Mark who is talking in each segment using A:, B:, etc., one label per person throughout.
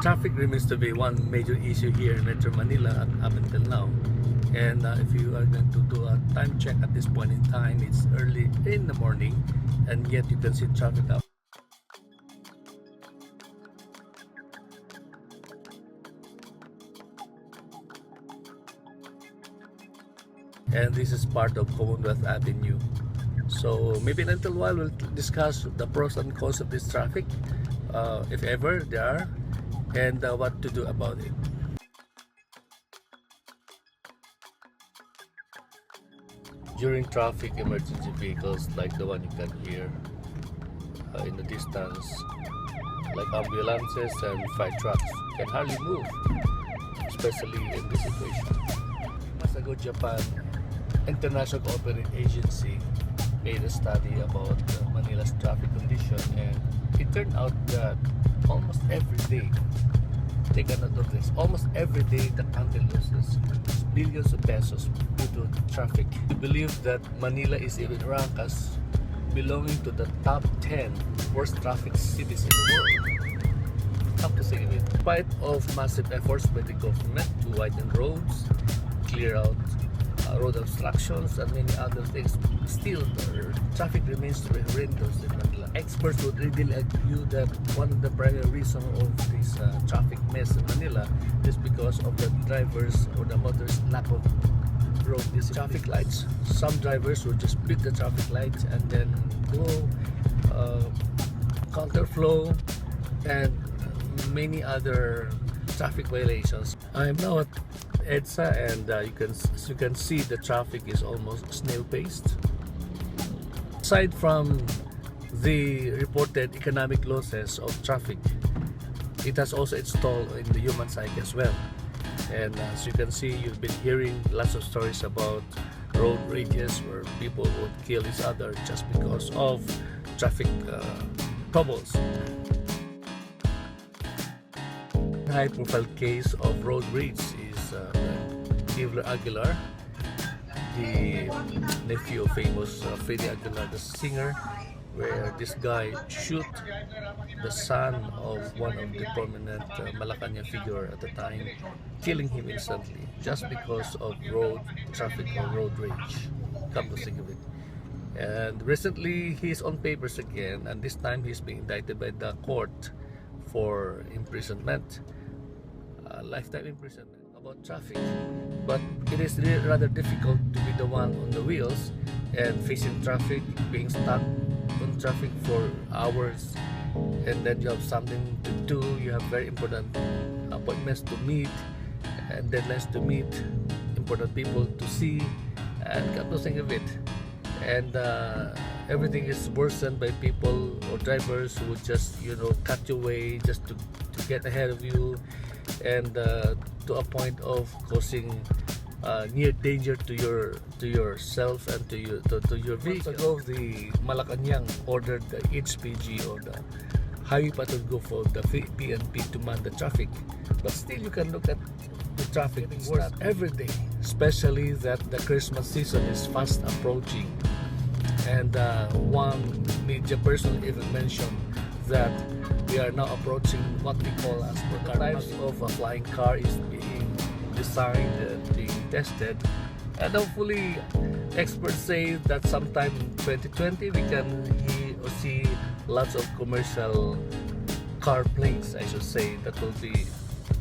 A: Traffic remains to be one major issue here in Metro Manila up until now. And if you are going to do a time check at this point in time, it's early in the morning, and yet you can see traffic up. And this is part of Commonwealth Avenue. So maybe in a little while we'll discuss the pros and cons of this traffic, if ever there are, and what to do about it. During traffic, emergency vehicles like the one you can hear in the distance, like ambulances and fire trucks, can hardly move, especially in this situation. Months ago, Japan International Cooperating Agency made a study about Manila's traffic condition, and it turned out that almost every day, take a note of this, almost every day the country loses billions of pesos due to traffic. We believe that Manila is even ranked as belonging to the top 10 worst traffic cities in the world. Come to think of it, in spite of massive efforts by the government to widen roads, clear out road obstructions and many other things, still the traffic remains to be horrendous in Manila. Experts would readily argue that one of the primary reasons of this traffic mess in Manila is because of the drivers or the motorists' lack of road discipline. Traffic lights. Some drivers will just beat the traffic lights and then go counterflow and many other traffic violations. I am now at AWSA, and you can see the traffic is almost snail-paced. Aside from the reported economic losses of traffic, it has also its toll in the human psyche as well. And as you can see, you've been hearing lots of stories about road rages where people would kill each other just because of traffic troubles. High-profile case of road rage is Aguilar, the nephew of famous Freddie Aguilar, the singer, where this guy shoot the son of one of the prominent Malacanang figure at the time, killing him instantly just because of road traffic or road rage. Come to think of it. And recently he's on papers again, and this time he's being indicted by the court for imprisonment, lifetime imprisonment, about traffic. But it is really rather difficult to be the one on the wheels and facing traffic, being stuck on traffic for hours, and then you have something to do, you have very important appointments to meet and deadlines to meet, important people to see, and come to think of it, and everything is worsened by people or drivers who would just cut your way just to get ahead of you, and to a point of causing near danger to yourself and to your vehicle. Months ago, the Malacanang ordered the HPG, or the Highway Patrol Group, for the PNP to man the traffic, but still you can look at the traffic worse every day, especially that the Christmas season is fast approaching. And one media person even mentioned that we are now approaching what we call as prototypes of a flying car is being designed and being tested, and hopefully experts say that sometime in 2020 we can see lots of commercial car planes, I should say, that will be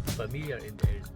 A: familiar in the airspace.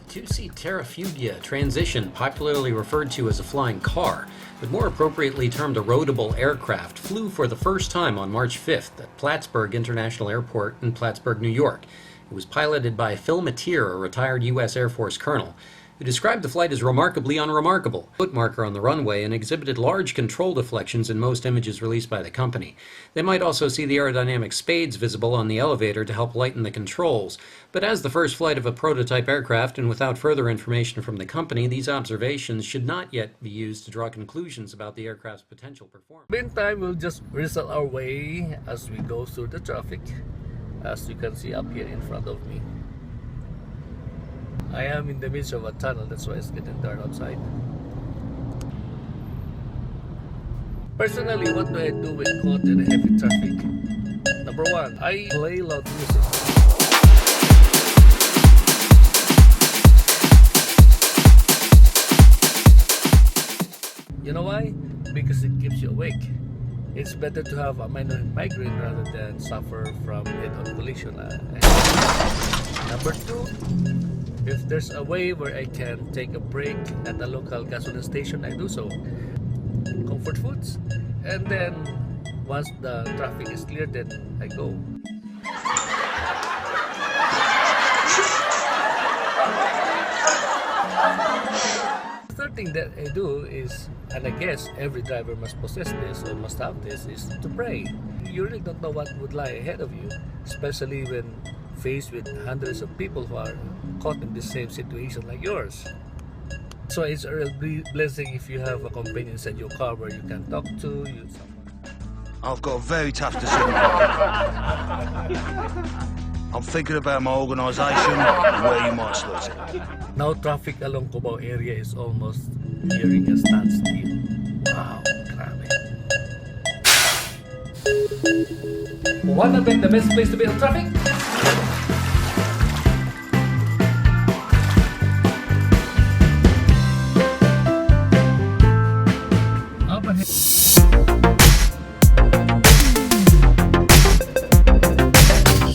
B: Two-seat Terrafugia transition, popularly referred to as a flying car, but more appropriately termed a roadable aircraft, flew for the first time on March 5th at Plattsburgh International Airport in Plattsburgh, New York. It was piloted by Phil Matier, a retired U.S. Air Force colonel, who described the flight as remarkably unremarkable. Foot marker on the runway, and exhibited large control deflections in most images released by the company. They might also see the aerodynamic spades visible on the elevator to help lighten the controls. But as the first flight of a prototype aircraft, and without further information from the company, these observations should not yet be used to draw conclusions about the aircraft's potential performance.
A: Meantime, we'll just whistle our way as we go through the traffic, as you can see up here in front of me. I am in the midst of a tunnel, that's why it's getting dark outside. Personally, what do I do when caught in heavy traffic? Number one, I play loud music. You know why? Because it keeps you awake. It's better to have a minor migraine rather than suffer from head-on collision. Number two, if there's a way where I can take a break at a local gasoline station, I do so. Comfort foods. And then once the traffic is clear, then I go. The third thing that I do is, and I guess every driver must possess this or must have this, is to pray. You really don't know what would lie ahead of you, especially when faced with hundreds of people who are caught in the same situation like yours. So it's a real blessing if you have a companion inside your car where you can talk to.
C: I've got a very tough decision. I'm thinking about my organisation and where you might slot it.
A: Now traffic along Cubao area is almost nearing a standstill. Wow, grabe. Wanna bet the best place to be on traffic? Up ahead. This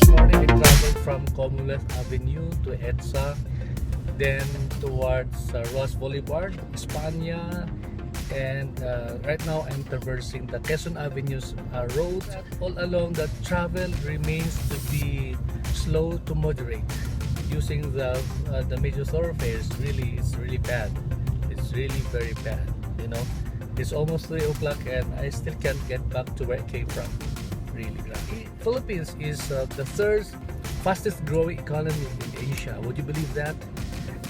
A: morning we traveled from Commonwealth Avenue to AWSA, then towards Ross Boulevard, Espana, and right now I'm traversing the Quezon Avenue's road. All along, the travel remains to be slow to moderate. Using the major thoroughfares, it's really bad. It's really very bad. You know, it's almost 3 o'clock and I still can't get back to where I came from. Really bad. Philippines is the third fastest growing economy in Asia. Would you believe that?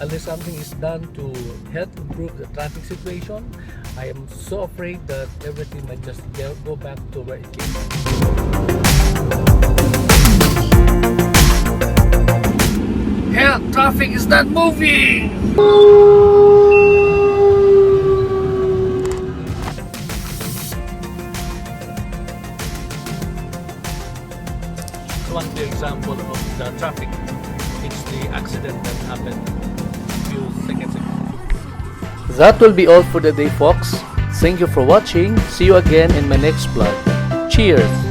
A: Unless something is done to help improve the traffic situation, I am so afraid that everything might just go back to where it came from. Hell, traffic is not moving! One clear example of the traffic. It's the accident that happened few seconds ago. That will be all for the day, folks. Thank you for watching. See you again in my next vlog. Cheers!